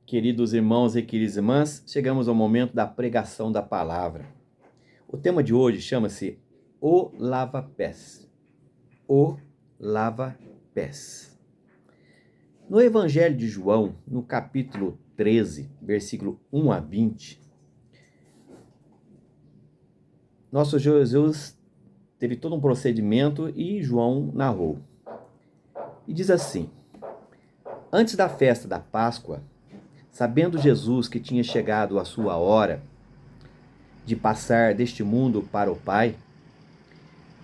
Queridos irmãos e queridas irmãs, chegamos ao momento da pregação da palavra. O tema de hoje chama-se O Lava-Pés. O Lava-Pés. No Evangelho de João, no capítulo 13, versículo 1 a 20, nosso Jesus teve todo um procedimento e João narrou. E diz assim: Antes da festa da Páscoa, sabendo Jesus que tinha chegado a sua hora de passar deste mundo para o Pai,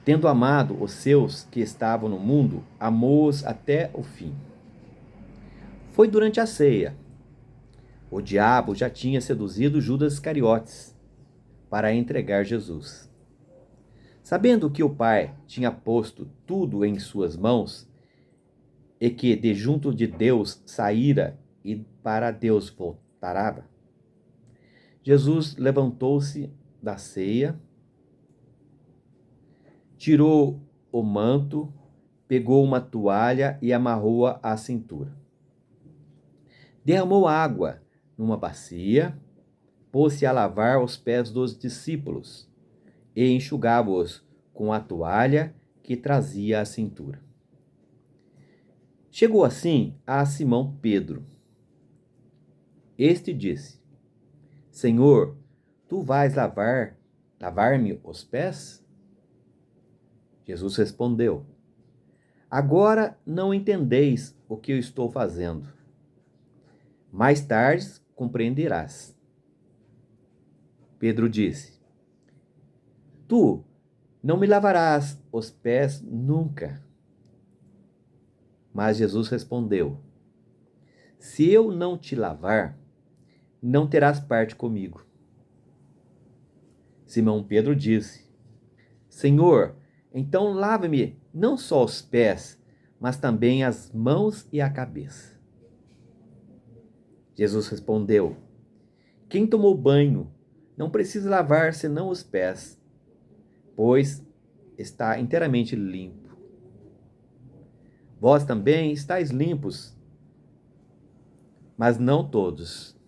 tendo amado os seus que estavam no mundo, amou-os até o fim. Foi durante a ceia. O diabo já tinha seduzido Judas Iscariotes para entregar Jesus. Sabendo que o Pai tinha posto tudo em suas mãos, e que de junto de Deus saíra e para Deus voltará, Jesus levantou-se da ceia, tirou o manto, pegou uma toalha e amarrou-a à cintura. Derramou água numa bacia, pôs-se a lavar os pés dos discípulos e enxugava-os com a toalha que trazia à cintura. Chegou assim a Simão Pedro. Este disse: Senhor, tu vais lavar-me os pés? Jesus respondeu: Agora não entendeis o que eu estou fazendo. Mais tarde compreenderás. Pedro disse: Tu não me lavarás os pés nunca. Mas Jesus respondeu: Se eu não te lavar, não terás parte comigo. Simão Pedro disse: Senhor, então lava-me não só os pés, mas também as mãos e a cabeça. Jesus respondeu: Quem tomou banho não precisa lavar senão os pés, pois está inteiramente limpo. Vós também estáis limpos, mas não todos.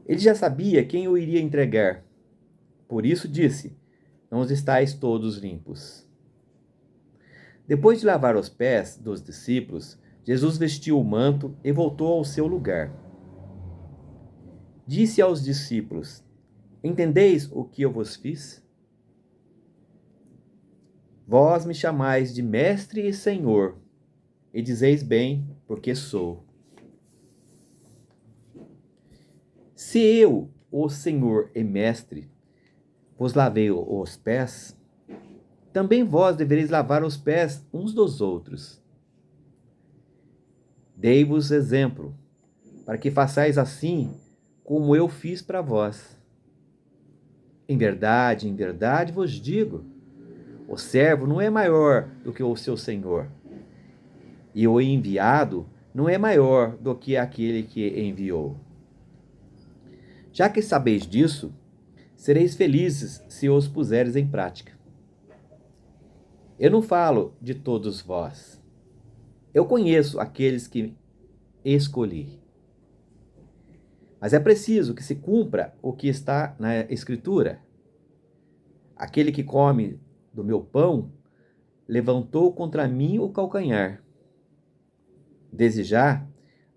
Ele já sabia quem o iria entregar. Por isso disse: Não estáis todos limpos. Depois de lavar os pés dos discípulos, Jesus vestiu o manto e voltou ao seu lugar. Disse aos discípulos: Entendeis o que eu vos fiz? Vós me chamais de mestre e senhor, e dizeis bem, porque sou. Se eu, o Senhor e mestre, vos lavei os pés, também vós devereis lavar os pés uns dos outros. Dei-vos exemplo, para que façais assim como eu fiz para vós. Em verdade vos digo, o servo não é maior do que o seu senhor, e o enviado não é maior do que aquele que enviou. Já que sabeis disso, sereis felizes se os puseres em prática. Eu não falo de todos vós. Eu conheço aqueles que escolhi. Mas é preciso que se cumpra o que está na Escritura. Aquele que come do meu pão levantou contra mim o calcanhar. Desde já,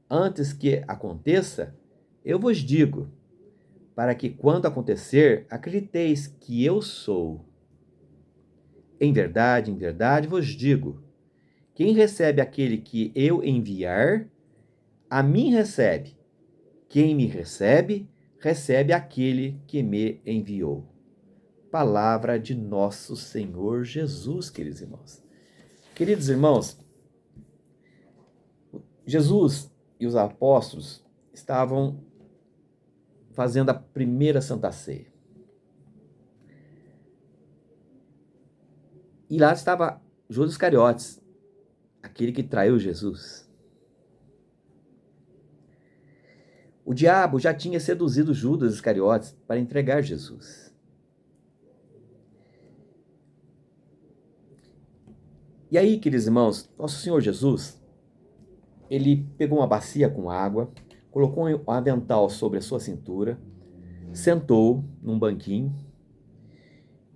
antes que aconteça, eu vos digo, para que quando acontecer, acrediteis que eu sou. Em verdade vos digo, quem recebe aquele que eu enviar, a mim recebe. Quem me recebe, recebe aquele que me enviou. Palavra de nosso Senhor Jesus, queridos irmãos. Queridos irmãos, Jesus e os apóstolos estavam fazendo a primeira Santa Ceia. E lá estava Judas Iscariotes, aquele que traiu Jesus. O diabo já tinha seduzido Judas Iscariotes para entregar Jesus. E aí, queridos irmãos, nosso Senhor Jesus, ele pegou uma bacia com água, colocou um avental sobre a sua cintura, sentou num banquinho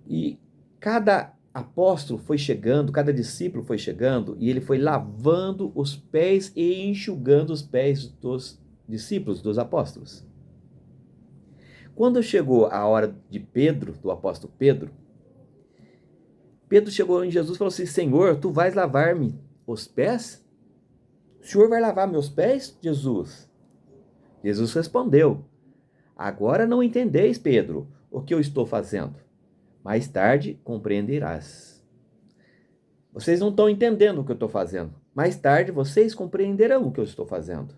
e cada apóstolo foi chegando, cada discípulo foi chegando e ele foi lavando os pés e enxugando os pés dos discípulos, dos apóstolos. Quando chegou a hora de Pedro, do apóstolo Pedro, Pedro chegou em Jesus e falou assim: Senhor, tu vais lavar-me os pés? O Senhor vai lavar meus pés, Jesus? Jesus respondeu: agora não entendeis, Pedro, o que eu estou fazendo. Mais tarde compreenderás. Vocês não estão entendendo o que eu estou fazendo. Mais tarde vocês compreenderão o que eu estou fazendo.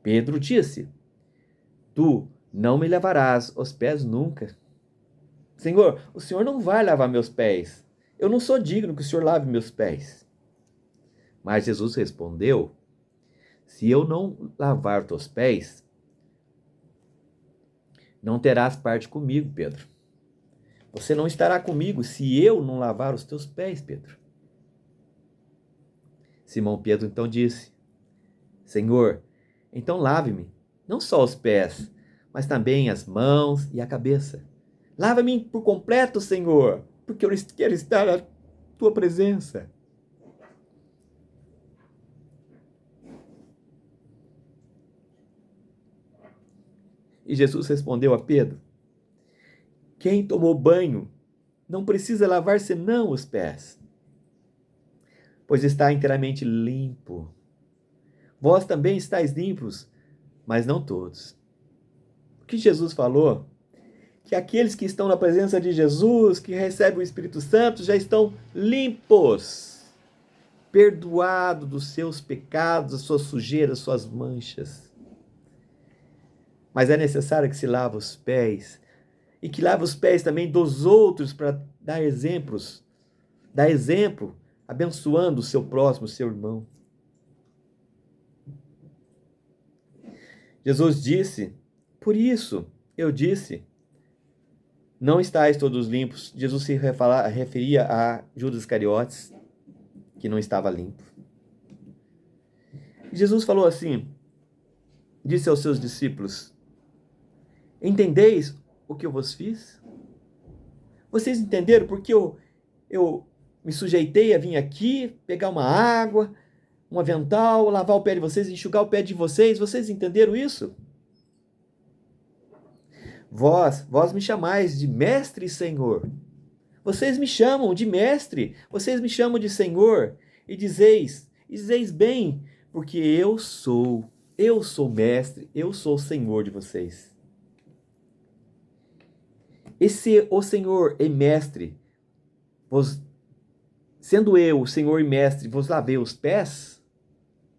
Pedro disse: tu não me lavarás os pés nunca. Senhor, o Senhor não vai lavar meus pés. Eu não sou digno que o Senhor lave meus pés. Mas Jesus respondeu: se eu não lavar teus pés, não terás parte comigo, Pedro. Você não estará comigo se eu não lavar os teus pés, Pedro. Simão Pedro então disse: Senhor, então lave-me, não só os pés, mas também as mãos e a cabeça. Lava-me por completo, Senhor, porque eu quero estar na tua presença. E Jesus respondeu a Pedro: quem tomou banho não precisa lavar senão os pés, pois está inteiramente limpo. Vós também estáis limpos, mas não todos. O que Jesus falou? Que aqueles que estão na presença de Jesus, que recebem o Espírito Santo, já estão limpos, perdoados dos seus pecados, das suas sujeiras, suas manchas. Mas é necessário que se lave os pés, e que lave os pés também dos outros para dar exemplos, dar exemplo, abençoando o seu próximo, o seu irmão. Jesus disse: por isso eu disse, não estáis todos limpos. Jesus se referia a Judas Iscariotes, que não estava limpo. Jesus falou assim, disse aos seus discípulos: entendeis o que eu vos fiz? Vocês entenderam porque eu me sujeitei a vir aqui, pegar uma água, um avental, lavar o pé de vocês, enxugar o pé de vocês? Vocês entenderam isso? Vós me chamais de mestre e Senhor. Vocês me chamam de mestre, vocês me chamam de Senhor, e dizeis bem, porque eu sou mestre, eu sou o Senhor de vocês. E se o Senhor e mestre, sendo eu o Senhor e mestre, vos lavei os pés,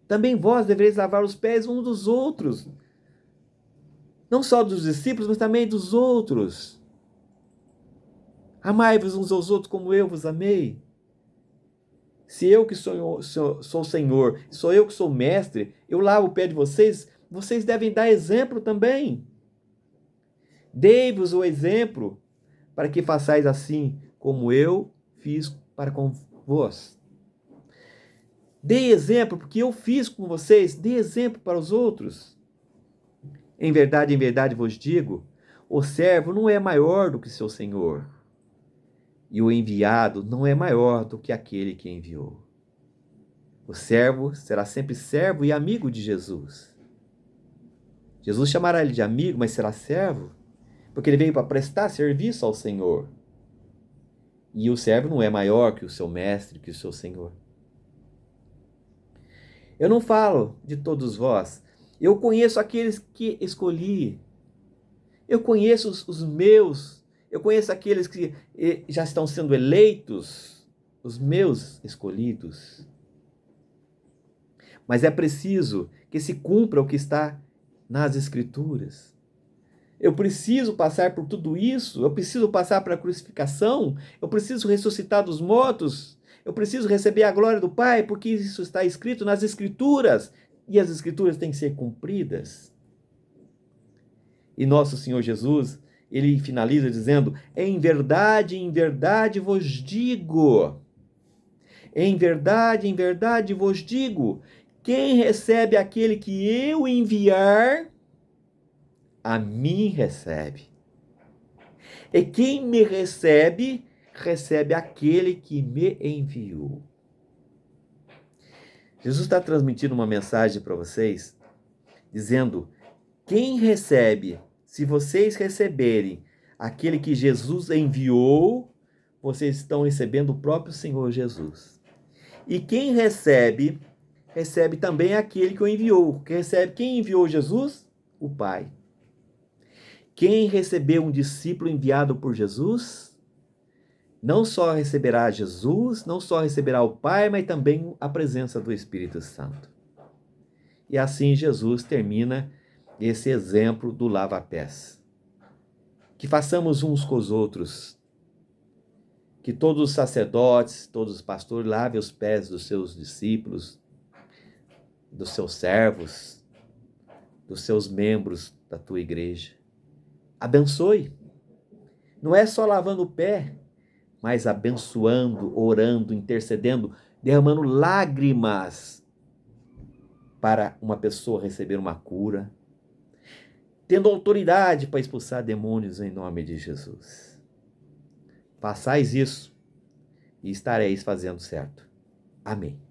também vós devereis lavar os pés uns dos outros, não só dos discípulos, mas também dos outros. Amai-vos uns aos outros como eu vos amei. Se eu que sou o Senhor, sou eu que sou o mestre, eu lavo o pé de vocês, vocês devem dar exemplo também. Dei-vos o exemplo para que façais assim como eu fiz para com vós. Dei exemplo porque eu fiz com vocês, dê exemplo para os outros. Em verdade vos digo, o servo não é maior do que seu senhor, e o enviado não é maior do que aquele que enviou. O servo será sempre servo e amigo de Jesus. Jesus chamará ele de amigo, mas será servo, porque ele veio para prestar serviço ao Senhor. E o servo não é maior que o seu mestre, que o seu senhor. Eu não falo de todos vós. Eu conheço aqueles que escolhi. Eu conheço os meus. Eu conheço aqueles que já estão sendo eleitos, os meus escolhidos. Mas é preciso que se cumpra o que está nas Escrituras. Eu preciso passar por tudo isso. Eu preciso passar pela crucificação. Eu preciso ressuscitar dos mortos. Eu preciso receber a glória do Pai, porque isso está escrito nas Escrituras. E as Escrituras têm que ser cumpridas. E nosso Senhor Jesus, ele finaliza dizendo: em verdade vos digo. Em verdade vos digo, Quem recebe aquele que eu enviar, a mim recebe. E quem me recebe, recebe aquele que me enviou. Jesus está transmitindo uma mensagem para vocês, dizendo: quem recebe, se vocês receberem aquele que Jesus enviou, vocês estão recebendo o próprio Senhor Jesus. E quem recebe, recebe também aquele que o enviou. Quem enviou Jesus? O Pai. Quem recebeu um discípulo enviado por Jesus, não só receberá Jesus, não só receberá o Pai, mas também a presença do Espírito Santo. E assim Jesus termina esse exemplo do lava-pés. Que façamos uns com os outros, que todos os sacerdotes, todos os pastores lavem os pés dos seus discípulos, dos seus servos, dos seus membros da tua igreja. Abençoe. Não é só lavando o pé, mas abençoando, orando, intercedendo, derramando lágrimas para uma pessoa receber uma cura, tendo autoridade para expulsar demônios em nome de Jesus. Façais isso e estareis fazendo certo. Amém.